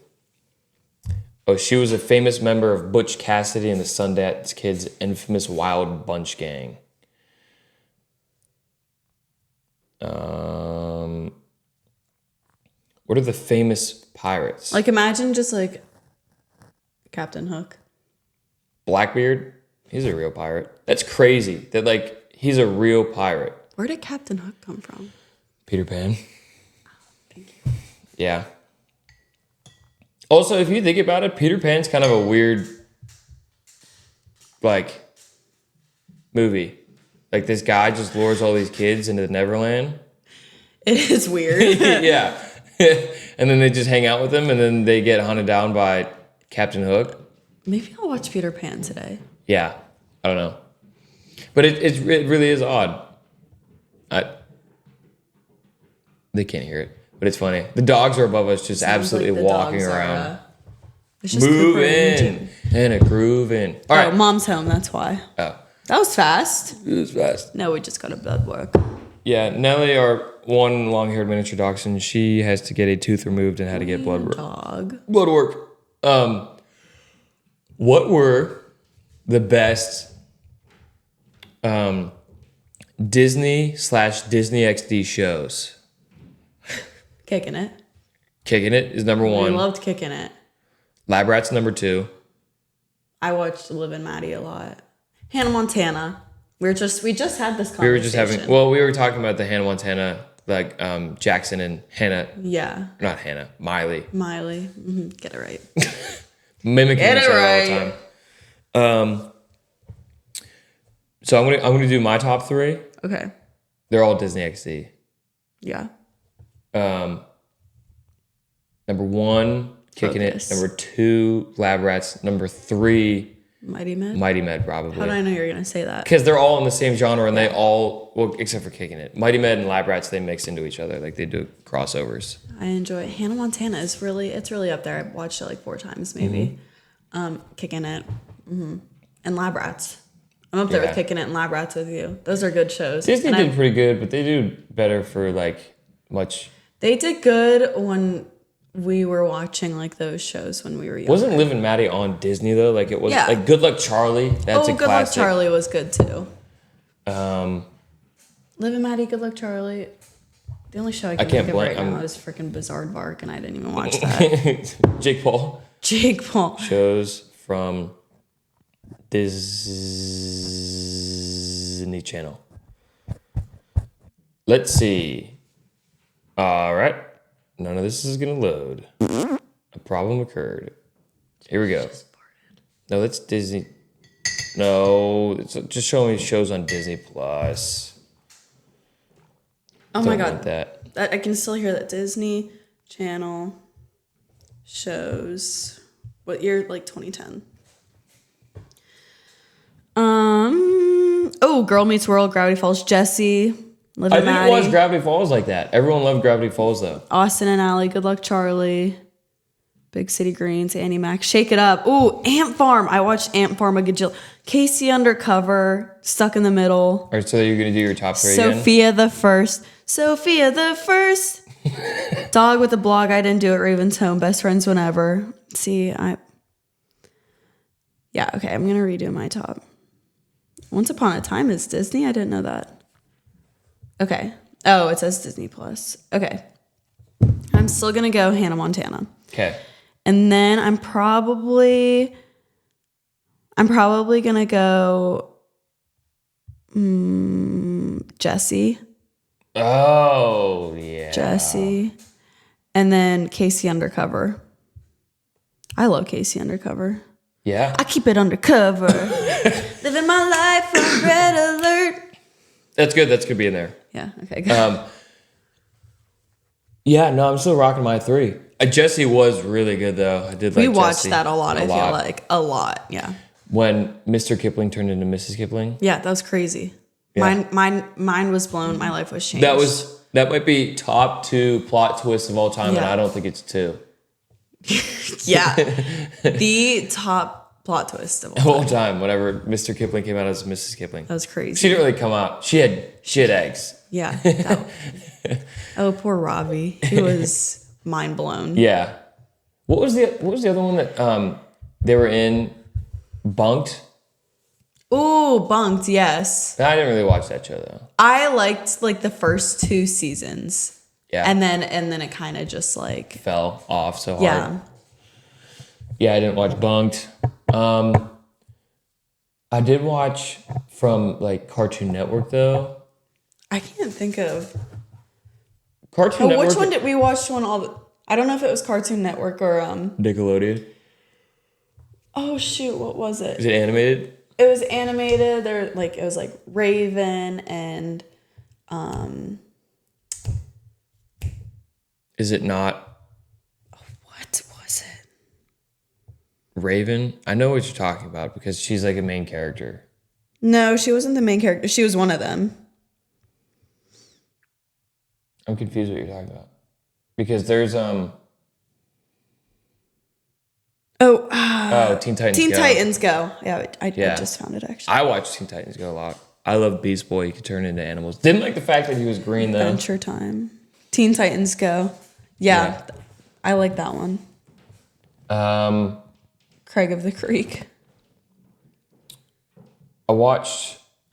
Oh, she was a famous member of Butch Cassidy and the Sundance Kid's infamous Wild Bunch gang. What are the famous pirates? Like, imagine just like Captain Hook. Blackbeard. He's a real pirate. That's crazy. That like he's a real pirate. Where did Captain Hook come from? Peter Pan. Thank you. Yeah. Also, if you think about it, Peter Pan's kind of a weird, like, movie. Like, this guy just lures all these kids into Neverland. It is weird. Yeah. And then they just hang out with him, and then they get hunted down by Captain Hook. Maybe I'll watch Peter Pan today. Yeah. I don't know. But it really is odd. They can't hear it, but it's funny. The dogs are above us, just Sounds absolutely like the walking dogs are, around. it's just Cooper and Moving Jimmy. and a grooving. All right. Oh, mom's home. That's why. Oh, That was fast. it was fast. No, we just got a blood work. Yeah, Nellie, our one long-haired miniature dachshund, she has to get a tooth removed and had to get blood work. Dog. Blood work. What were the best Disney/Disney XD shows? Kicking it. Kicking It is number We one. loved Kicking It. Lab Rats number two. I watched Liv and Maddie a lot. Hannah Montana. We just had this conversation. We were just having. Well, we were talking about the Hannah Montana, like Jackson and Hannah. Yeah. Not Hannah. Miley. Miley. Get it right. Mimicking Get each it other right. all the time. So I'm gonna do my top three. Okay. They're all Disney XD. Yeah. Number one, Kicking Focus. It. Number two, Lab Rats. Number three, Mighty Med. Mighty Med, probably. How do I know you're gonna say that? Because they're all in the same genre, and they all, well, except for Kicking It. Mighty Med and Lab Rats, they mix into each other, like they do crossovers. I enjoy it. Hannah Montana is really up there. I've watched it like 4 times maybe. Kicking It. And Lab Rats. I'm up there Yeah. with Kicking It and Lab Rats with you. Those are good shows. Disney And did pretty good, but they do better for like much. They did good when we were watching like those shows when we were young. Wasn't Liv and Maddie on Disney though? Like it was Yeah. like Good Luck Charlie. That's a Good Luck classic. Charlie was good too. Um, Liv and Maddie, Good Luck Charlie. The only show I can can't think of right blame- now is freaking Bizarre Bark, and I didn't even watch that. Jake Paul Jake Paul. shows from Disney Channel. Let's see. All right. None of this is going to load. A problem occurred. Here we go. No, that's Disney. No, it's just showing me shows on Disney Plus. Oh my Don't god. want that. I can still hear that Disney Channel shows. What year? Like 2010. Oh, Girl Meets World, Gravity Falls, Jesse, Liv I and didn't watch Maddie, Gravity Falls like that. Everyone loved Gravity Falls though. Austin and Ally, Good Luck Charlie, Big City Greens, Annie Mac, Shake It Up. Ooh, Ant Farm. I watched Ant Farm a gajillion. Casey Undercover, Stuck in the Middle. All right, so you're going to do your top three again? Sophia the First. Dog with the blog. I didn't do it. Raven's Home. Best Friends Whenever. Yeah, okay. I'm going to redo my top. Once Upon a Time is Disney. I didn't know that. Okay. Oh, it says Disney Plus. Okay. I'm still going to go Hannah Montana. Okay. And then I'm probably going to go Jesse. Oh, yeah. Jesse. And then Casey Undercover. I love Casey Undercover. Yeah. I keep it undercover. Living my life on red alert. That's good. That's good being there. Yeah, okay, good. Yeah, no, I'm still rocking my 3. Jesse was really good, though. I did like We watched Jesse that a lot, I feel like. A lot, yeah. When Mr. Kipling turned into Mrs. Kipling. Yeah, that was crazy. Yeah. Mine was blown. My life was changed. That might be top 2 plot twists of all time, and Yeah. I don't think it's 2. Yeah. The top plot twist of all The whole time, whenever Mr. Kipling came out as Mrs. Kipling. That was crazy. She didn't really come out. She had eggs. Yeah. Oh, poor Robbie. He was mind blown. Yeah. What was the other one that they were in? Bunked? Ooh, Bunked, yes. I didn't really watch that show though. I liked like the first 2 seasons. Yeah. And then it kind of just like Fell off so hard. yeah. Yeah, I didn't watch Bunked. I did watch from like Cartoon Network though. I can't think of. Cartoon Network. Which one did we watch? I don't know if it was Cartoon Network or Nickelodeon. Oh shoot, what was it? Is it animated? It was animated. It was like Raven and Is it not what was it? Raven? I know what you're talking about because she's like a main character. No, she wasn't the main character. She was one of them. I'm confused what you're talking about. Because there's Teen Titans Teen Go. Titans Go. Yeah, I Yeah. just found it actually. I watched Teen Titans Go a lot. I love Beast Boy. He could turn into animals. Didn't like the fact that he was green though. Adventure Time. Teen Titans Go. Yeah. I like that one. Craig of the Creek. I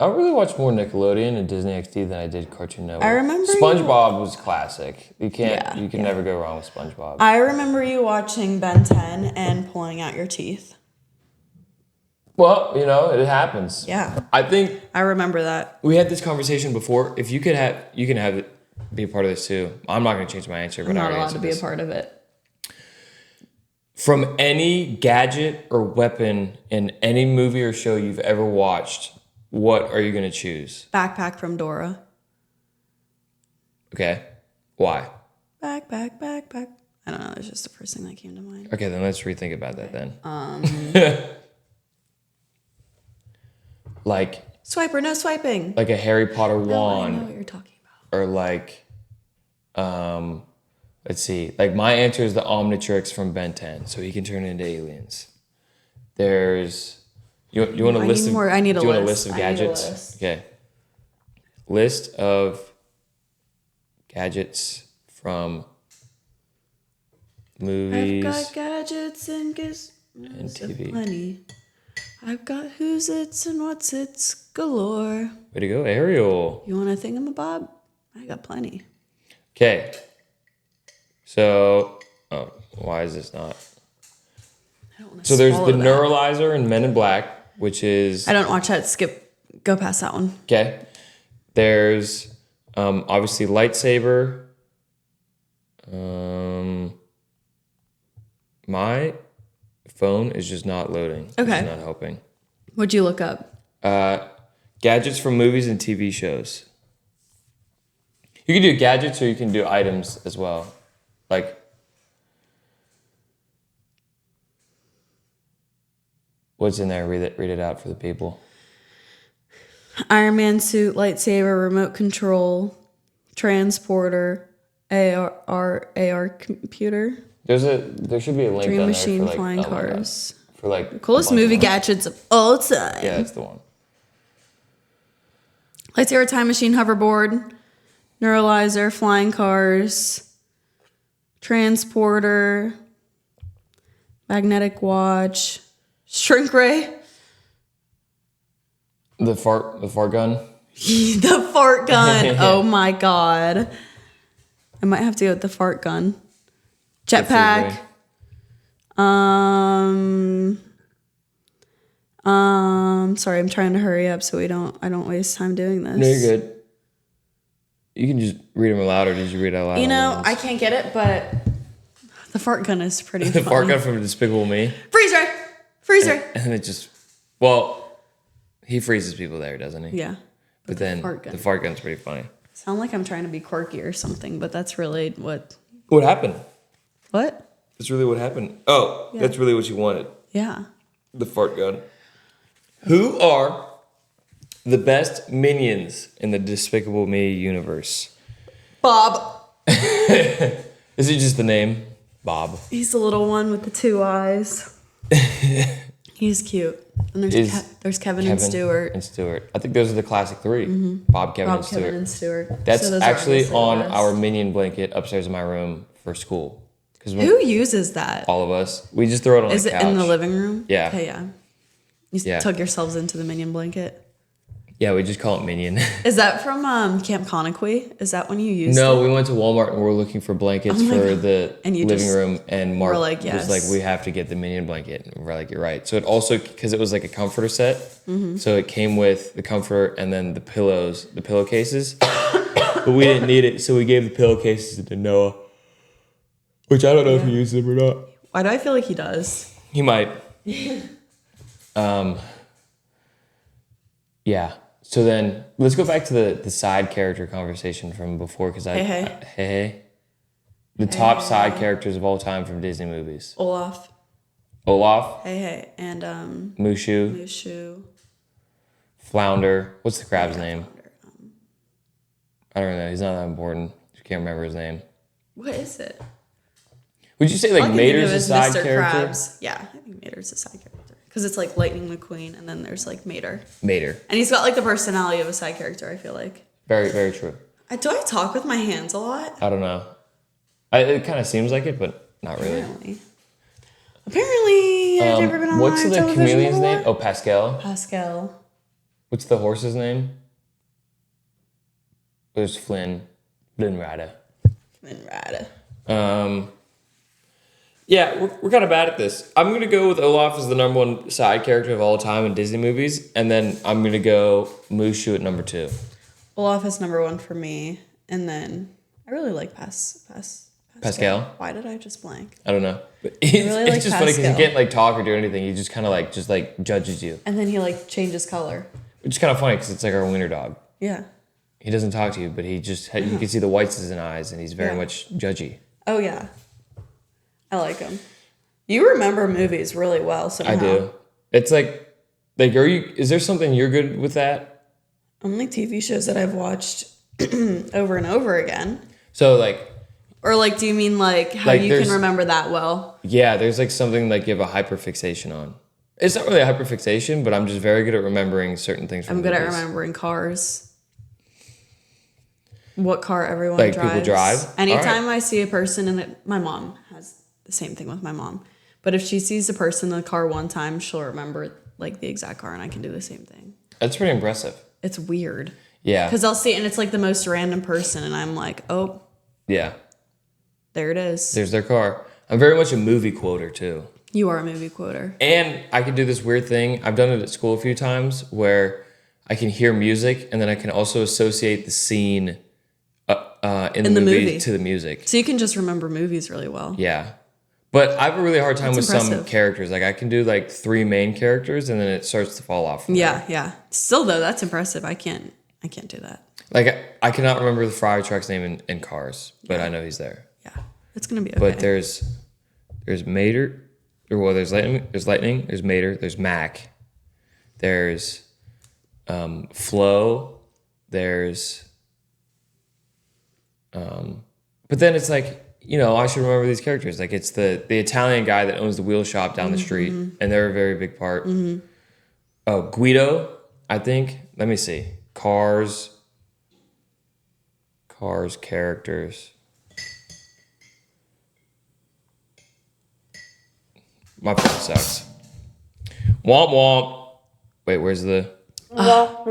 really watched more Nickelodeon and Disney XD than I did Cartoon Network. I remember SpongeBob was classic. You can Yeah. never go wrong with SpongeBob. I remember you watching Ben 10 and pulling out your teeth. Well, it happens. Yeah. I think I remember that. we had this conversation before. If you can have it be a part of this too. I'm not going to change my answer, but I'm I not already allowed answered to be this. a part of it. From any gadget or weapon in any movie or show you've ever watched, what are you going to choose? Backpack from Dora. Okay. Why? Backpack. I don't know. It's just the first thing that came to mind. Okay, then let's rethink about that then. Like Swipe or no swiping. a Harry Potter I know wand, what you're talking about. or like, let's see. Like my answer is the Omnitrix from Ben 10, so he can turn into aliens. There's you want a list of I need a do you want a list. list of I need a gadgets? list. Okay. List of gadgets from I've movies got gadgets and gizmos and TV. plenty. I've got who's its and what's its galore. Way to go, Ariel. You want a thingamabob? I got plenty. Okay. So, why is this not? I don't want to So there's swallow the that. Neuralizer in Men in Black, which is I don't watch that. Go past that one. okay. There's obviously lightsaber. My phone is just not loading. Okay. It's not helping. What'd you look up? Gadgets from movies and TV shows. You can do gadgets or you can do items as well. Like, what's in there? Read it out for the people. Iron Man suit, lightsaber, remote control, transporter, AR computer, There should be a link dream on machine, there for like, flying oh my God. cars. For like Coolest a bunch movie of- gadgets of all time. Yeah, that's the one. Lightsaber, time machine, hoverboard, neuralizer, flying cars, transporter, magnetic watch, shrink ray, The fart gun. the fart gun. Oh my God. I might have to go with the fart gun. Jetpack. Sorry, I'm trying to hurry up so I don't waste time doing this. No, you're good. You can just read them aloud, or did you read out loud? You all know, at once? I can't get it, but The fart gun is pretty The funny. fart gun from Despicable Me. Freezer. And it just, well, he freezes people there, doesn't he? Yeah. But then the fart gun's pretty funny. Sound like I'm trying to be quirky or something, but that's really what. What happened? What? That's really what happened. Oh, Yeah. That's really what you wanted. Yeah. The fart gun. Who are the best minions in the Despicable Me universe? Bob. Is it just the name? Bob. He's the little one with the 2 eyes. He's cute. And there's Kevin and Stuart. And Stuart. I think those are the classic 3. Bob, Kevin, and Stuart. Kevin, and Stuart. That's So those are actually obviously on the best. our minion blanket upstairs in my room for school. Who uses that? All of us. We just throw it on Is the couch. it in the living room? Yeah. Okay, yeah. You tug yourselves into the minion blanket. Yeah, we just call it minion. Is that from Camp Conakry? Is that when you used No, it? we went to Walmart and we were looking for blankets for the And you living just room, and Mark were like, yes. was like, we have to get the minion blanket. And we're like, you're right. So it also, because it was like a comforter set, so it came with the comforter and then the pillows, the pillowcases. But we didn't need it, so we gave the pillowcases to Noah, which I don't know if he uses them or not. Why do I feel like he does? He might. Yeah. So then let's go back to the side character conversation from before, because the top side characters of all time from Disney movies. Olaf. And Mushu. Flounder. What's the crab's name? I don't know. He's not that important. I can't remember his name. What is it? Would you say All I like can think Mater's of a is side Mr. character? Krabs. Yeah, I think Mater's a side character. Because it's like Lightning McQueen, and then there's like Mater. Mater. And he's got like the personality of a side character, I feel like. Very, very true. Do I talk with my hands a lot? I don't know. It kind of seems like it, but not really. Apparently, I've never been on What's live the television chameleon's before. name? Oh, Pascal. Pascal. What's the horse's name? There's Flynn Rider. Yeah, we're kind of bad at this. I'm going to go with Olaf as the number 1 side character of all time in Disney movies, and then I'm going to go Mushu at number 2. Olaf is number 1 for me, and then I really like Pascal? Why did I just blank? I don't know. But really like it's just funny because he Pascal. can't like talk or do anything. He just kind of like judges you. And then he like changes color. Which is kind of funny because it's like our wiener dog. Yeah. He doesn't talk to you, but he just you can see the whites in his eyes, and he's very much judgy. Oh yeah. I like him. You remember movies really well somehow. I do. It's like is there something you're good with that? Only TV shows that I've watched over and over again. So like, or like, do you mean like how you can remember that well? Yeah, there's like something like you have a hyperfixation on. It's not really a hyperfixation, but I'm just very good at remembering certain things from movies. Good at remembering cars. What car everyone like drives. People drive? Anytime I see a person in it, my mom has the same thing with my mom. But if she sees a person in the car one time, she'll remember like the exact car, and I can do the same thing. That's pretty impressive. It's weird. Yeah. Because I'll see it, and it's like the most random person, and I'm like, oh. Yeah. There it is. There's their car. I'm very much a movie quoter too. You are a movie quoter. And I can do this weird thing. I've done it at school a few times where I can hear music and then I can also associate the scene in the movie to the music. So you can just remember movies really well. Yeah. But I have a really hard time That's with impressive. some characters. Like I can do like 3 main characters and then it starts to fall off. Yeah. Still though, that's impressive. I can't do that. Like I cannot remember the fire truck's name in Cars, but I know he's there. Yeah. It's gonna be okay. But there's Mater, there's Lightning, there's Mater, there's Mac, there's Flo, there's but then it's like, I should remember these characters. Like it's the Italian guy that owns the wheel shop down the street, and they're a very big part. Oh, Guido, I think. Let me see. Cars characters. My phone sucks. Womp womp. Wait, where's the... Gotta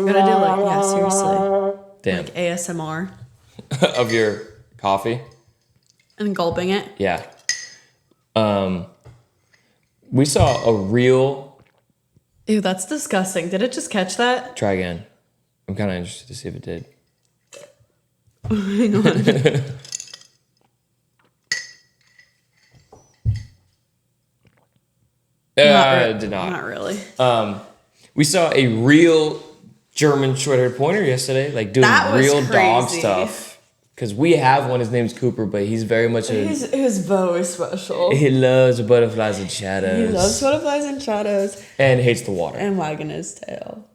do seriously. Damn. Like ASMR. Of your coffee? And gulping it. Yeah. We saw a real... Ew, that's disgusting. Did it just catch that? Try again. I'm kind of interested to see if it did. Hang on. Did not. Not really. We saw a real German short-haired pointer yesterday, like doing That was real dog crazy. stuff. Because we have one, his name's Cooper, but he's very much He's very special. he loves butterflies and shadows. He loves butterflies and shadows and hates the water. and wagging his tail.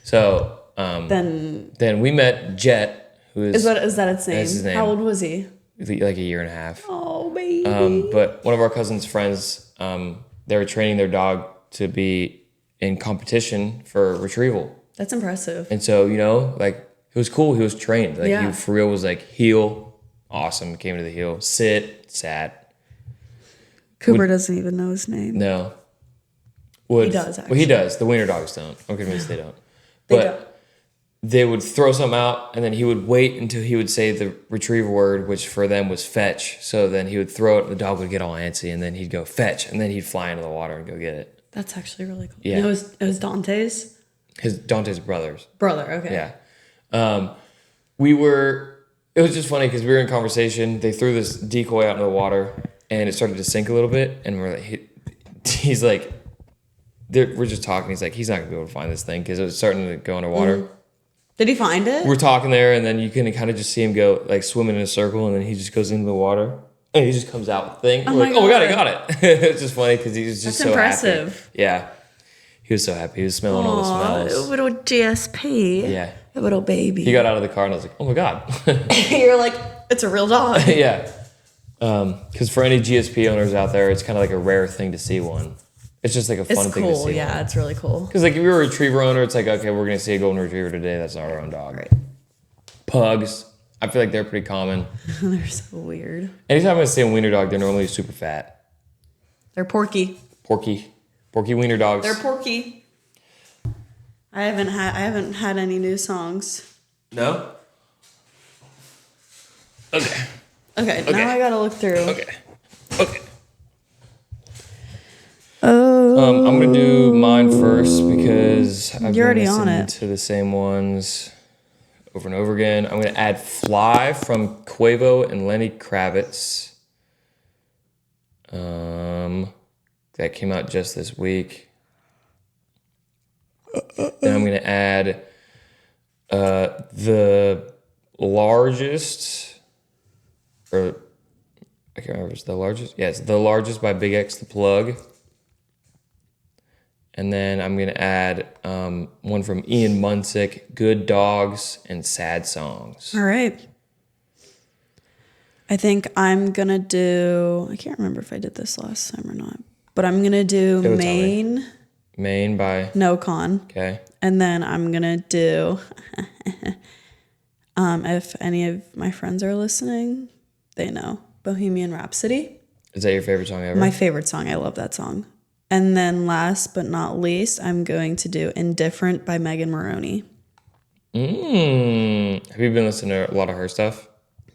So Then we met Jet, who is is that its name? That's his name. How old was he? like a year and a half. Oh baby. But one of our cousin's friends, they were training their dog to be in competition for retrieval. That's impressive. And so, like, it was cool. He was trained. Like, Yeah. he for real was like, heel, awesome, came to the heel. Sit, sat. Cooper doesn't even know his name. No. He does, Well, he does. The wiener dogs don't. I'm convinced they don't. They But don't. they would throw something out, and then he would wait until he would say the retrieve word, which for them was fetch. So then he would throw it, and the dog would get all antsy, and then he'd go fetch, and then he'd fly into the water and go get it. That's actually really cool. Yeah. It was Dante's Dante's brothers. brother. Okay. Yeah. It was just funny because we were in conversation. They threw this decoy out into the water and it started to sink a little bit. And we're like, he's like, we're just talking. He's like, he's not going to be able to find this thing because it was starting to go underwater. Mm. Did he find it? We're talking there and then you can kind of just see him go like swimming in a circle and then he just goes into the water and he just comes out with the thing. Oh We're my like, oh, we God. got it. It's just funny because he was just That's so impressive. happy. Yeah. He was so happy. He was smelling all the smells. Little GSP. Yeah. A little baby. He got out of the car and I was like, oh my God. You're like, it's a real dog. Yeah. Because for any GSP owners out there, it's kind of like a rare thing to see one. It's just like a fun It's thing to cool. see. Yeah, it's really cool. Because like if you're a retriever owner, it's like, okay, we're going to see a golden retriever today. That's not our own dog. Right. Pugs. I feel like they're pretty common. They're so weird. Anytime I see a wiener dog, they're normally super fat. They're porky. Porky wiener dogs. They're porky. I haven't had any new songs. No? Okay. Okay, now I gotta look through. Okay. Oh. I'm going to do mine first because I've You're been already on listening it. to the same ones over and over again. I'm going to add Fly from Quavo and Lenny Kravitz. That came out just this week. Then I'm going to add the largest, or I can't remember if it's the largest. Yeah, it's the largest by Big X the Plug. And then I'm going to add one from Ian Munsick, Good Dogs and Sad Songs. All right. I think I'm gonna do. I can't remember if I did this last time or not, but I'm gonna do Go tell me. Maine. Maine by, No Con. okay. And then I'm gonna do. If any of my friends are listening, they know Bohemian Rhapsody. Is that your favorite song ever? My favorite song. I love that song. And then last but not least, I'm going to do Indifferent by Megan Maroney. Have you been listening to a lot of her stuff?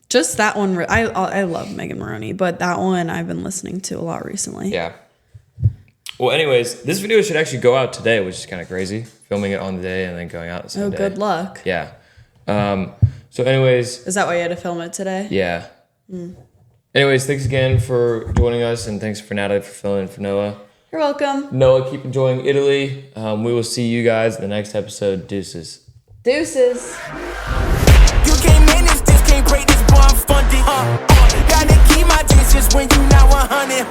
Just that one. I love Megan Maroney, but that one I've been listening to a lot recently. Yeah. Well, anyways, this video should actually go out today, which is kind of crazy. Filming it on the day and then going out the same day. Good luck. Yeah. So anyways, Is that why you had to film it today? yeah. Anyways, thanks again for joining us, and thanks for Natalie for filling in for Noah. You're welcome. Noah, keep enjoying Italy. We will see you guys in the next episode. Deuces. Deuces. You can't manage this, can't break this, boy, I'm funded, Gotta keep my distance when you not 100,